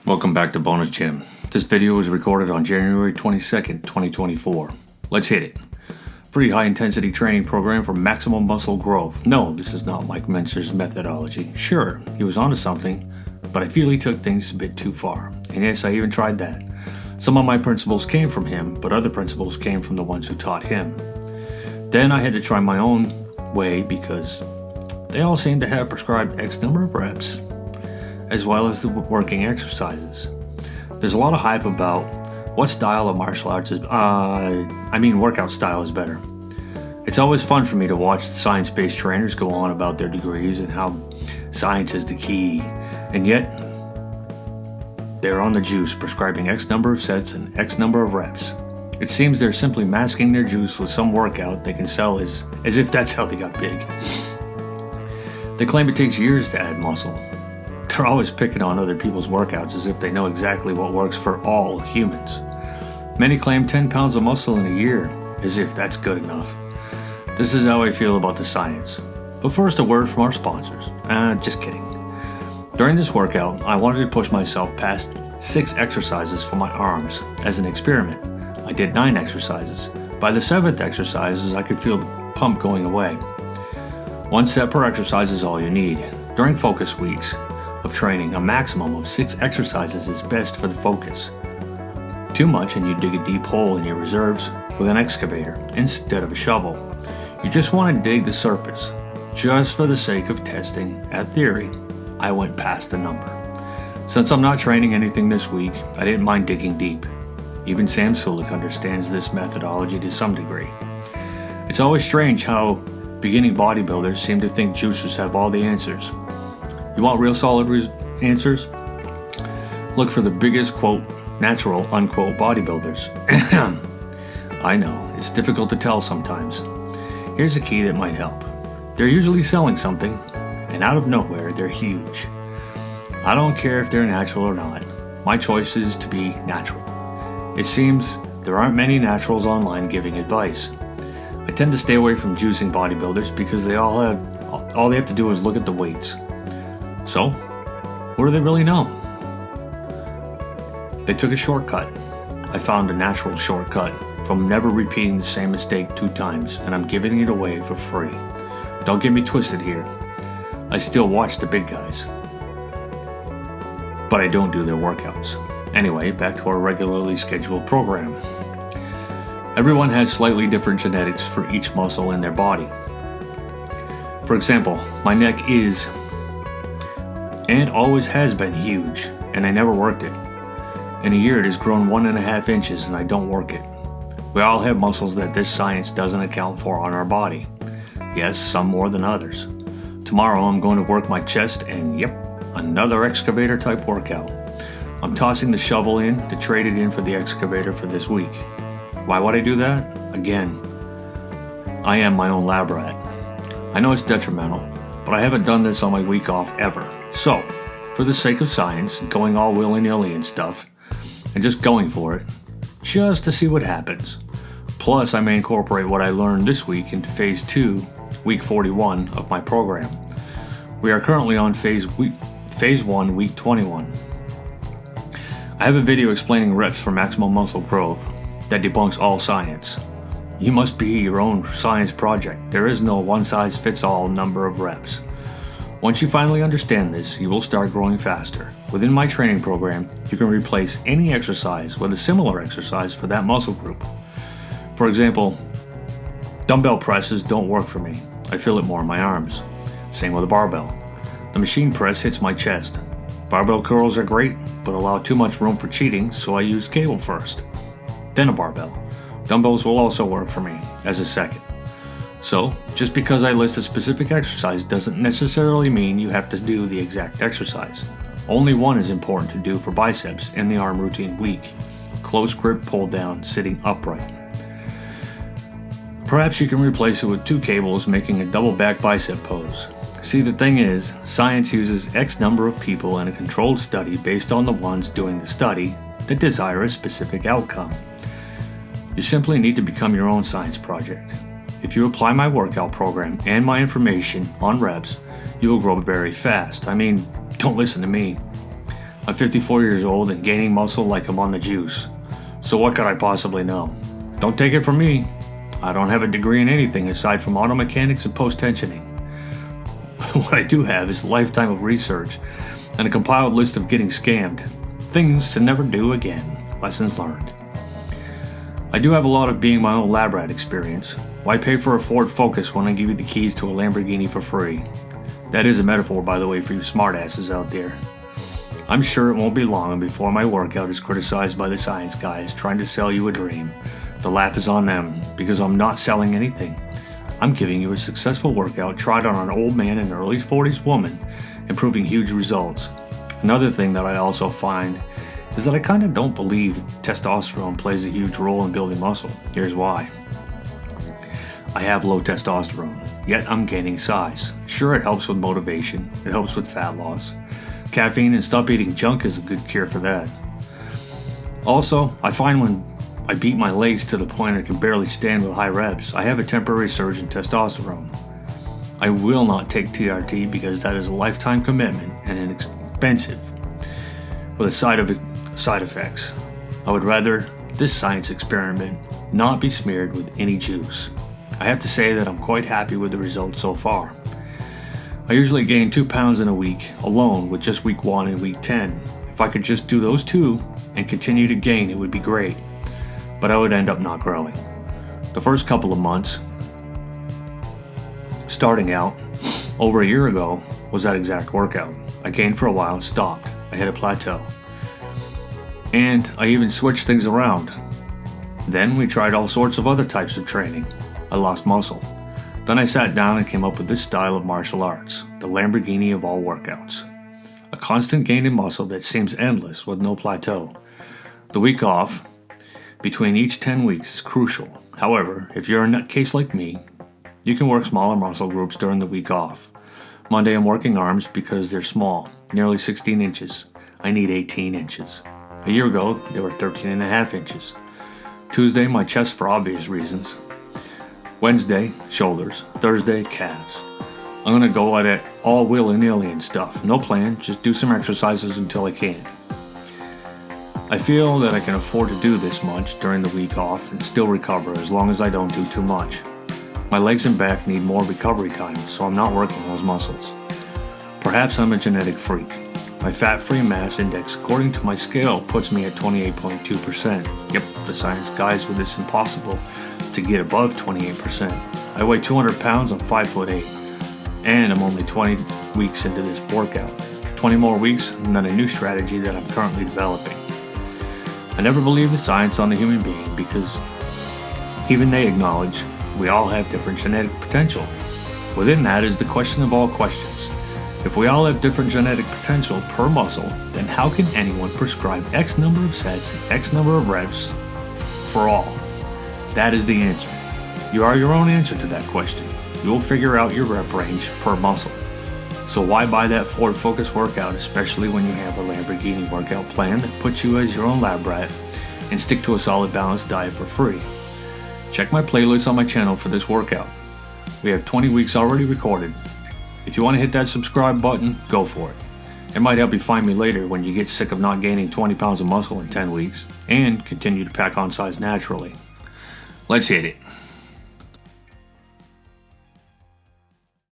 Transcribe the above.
Welcome back to Bonus Gym. This video was recorded on January 22nd, 2024. Let's hit it. Free high-intensity training program for maximum muscle growth. No, this is not Mike Mentzer's methodology. Sure, he was onto something, but I feel he took things a bit too far. And yes, I even tried that. Some of my principles came from him, but other principles came from the ones who taught him. Then I had to try my own way because they all seem to have prescribed X number of reps, as well as the working exercises. There's a lot of hype about what style of martial arts is, workout style is better. It's always fun for me to watch the science-based trainers go on about their degrees and how science is the key, and yet they're on the juice prescribing X number of sets and X number of reps. It seems they're simply masking their juice with some workout they can sell as if that's how they got big. They claim it takes years to add muscle. They're always picking on other people's workouts as if they know exactly what works for all humans. Many claim 10 pounds of muscle in a year, as if that's good enough. This is how I feel about the science. But first, a word from our sponsors. Just kidding. During this workout, I wanted to push myself past 6 exercises for my arms as an experiment. I did 9 exercises. By the 7th exercises, I could feel the pump going away. 1 set per exercise is all you need. During focus weeks of training, a maximum of 6 exercises is best for the focus. Too much and you dig a deep hole in your reserves with an excavator instead of a shovel. You just want to dig the surface. Just for the sake of testing at theory, I went past the number. Since I'm not training anything this week, I didn't mind digging deep. Even Sam Sulek understands this methodology to some degree. It's always strange how beginning bodybuilders seem to think juicers have all the answers. You want real solid answers? Look for the biggest, quote, natural, unquote, bodybuilders. I know, it's difficult to tell sometimes. Here's a key that might help. They're usually selling something, and out of nowhere, they're huge. I don't care if they're natural or not. My choice is to be natural. It seems there aren't many naturals online giving advice. I tend to stay away from juicing bodybuilders because all they have to do is look at the weights. So, what do they really know? They took a shortcut. I found a natural shortcut from never repeating the same mistake 2 times, and I'm giving it away for free. Don't get me twisted here. I still watch the big guys, but I don't do their workouts. Anyway, back to our regularly scheduled program. Everyone has slightly different genetics for each muscle in their body. For example, my neck is and always has been huge, and I never worked it. In a year it has grown 1.5 inches and I don't work it. We all have muscles that this science doesn't account for on our body. Yes, some more than others. Tomorrow I'm going to work my chest and yep, another excavator type workout. I'm tossing the shovel in to trade it in for the excavator for this week. Why would I do that? Again, I am my own lab rat. I know it's detrimental, but I haven't done this on my week off ever. So, for the sake of science, going all willy-nilly and stuff, and just going for it, just to see what happens. Plus, I may incorporate what I learned this week into Phase 2, Week 41 of my program. We are currently on Phase 1, Week 21. I have a video explaining reps for maximum muscle growth that debunks all science. You must be your own science project. There is no one-size-fits-all number of reps. Once you finally understand this, you will start growing faster. Within my training program, you can replace any exercise with a similar exercise for that muscle group. For example, dumbbell presses don't work for me. I feel it more in my arms. Same with a barbell. The machine press hits my chest. Barbell curls are great, but allow too much room for cheating, so I use cable first, then a barbell. Dumbbells will also work for me as a second. So, just because I list a specific exercise doesn't necessarily mean you have to do the exact exercise. Only one is important to do for biceps in the arm routine week. Close grip pull down sitting upright. Perhaps you can replace it with 2 cables making a double back bicep pose. See, the thing is, science uses X number of people in a controlled study based on the ones doing the study that desire a specific outcome. You simply need to become your own science project. If you apply my workout program and my information on reps, you will grow very fast. Don't listen to me. I'm 54 years old and gaining muscle like I'm on the juice. So what could I possibly know? Don't take it from me. I don't have a degree in anything aside from auto mechanics and post-tensioning. What I do have is a lifetime of research and a compiled list of getting scammed. Things to never do again. Lessons learned. I do have a lot of being my own lab rat experience. Why pay for a Ford Focus when I give you the keys to a Lamborghini for free? That is a metaphor, by the way, for you smartasses out there. I'm sure it won't be long before my workout is criticized by the science guys trying to sell you a dream. The laugh is on them, because I'm not selling anything. I'm giving you a successful workout tried on an old man and early 40s woman, improving huge results. Another thing that I also find is that I kind of don't believe testosterone plays a huge role in building muscle. Here's why. I have low testosterone, yet I'm gaining size. Sure, it helps with motivation, it helps with fat loss. Caffeine and stop eating junk is a good cure for that. Also, I find when I beat my legs to the point I can barely stand with high reps, I have a temporary surge in testosterone. I will not take TRT because that is a lifetime commitment and inexpensive with side effects. I would rather this science experiment not be smeared with any juice. I have to say that I'm quite happy with the results so far. I usually gain 2 pounds in a week alone with just week 1 and week 10. If I could just do those two and continue to gain, it would be great. But I would end up not growing. The first couple of months, starting out, over a year ago, was that exact workout. I gained for a while and stopped. I hit a plateau. And I even switched things around. Then we tried all sorts of other types of training. I lost muscle. Then I sat down and came up with this style of martial arts, the Lamborghini of all workouts. A constant gain in muscle that seems endless with no plateau. The week off between each 10 weeks is crucial. However, if you're a nutcase like me, you can work smaller muscle groups during the week off. Monday I'm working arms because they're small, nearly 16 inches. I need 18 inches. A year ago, they were 13.5 inches. Tuesday, my chest for obvious reasons. Wednesday, shoulders. Thursday, calves. I'm gonna go at it all willy-nilly and stuff. No plan, just do some exercises until I can. I feel that I can afford to do this much during the week off and still recover as long as I don't do too much. My legs and back need more recovery time, so I'm not working those muscles. Perhaps I'm a genetic freak. My fat-free mass index, according to my scale, puts me at 28.2%. Yep, the science guys with this impossible to get above 28%. I weigh 200 pounds, I'm 5'8", and I'm only 20 weeks into this workout. 20 more weeks, and then a new strategy that I'm currently developing. I never believed the science on the human being because even they acknowledge we all have different genetic potential. Within that is the question of all questions. If we all have different genetic potential per muscle, then how can anyone prescribe X number of sets and X number of reps for all? That is the answer. You are your own answer to that question. You will figure out your rep range per muscle. So why buy that Ford Focus workout, especially when you have a Lamborghini workout plan that puts you as your own lab rat, and stick to a solid balanced diet for free? Check my playlist on my channel for this workout. We have 20 weeks already recorded. If you want to hit that subscribe button, go for it. It might help you find me later when you get sick of not gaining 20 pounds of muscle in 10 weeks and continue to pack on size naturally. Let's hit it.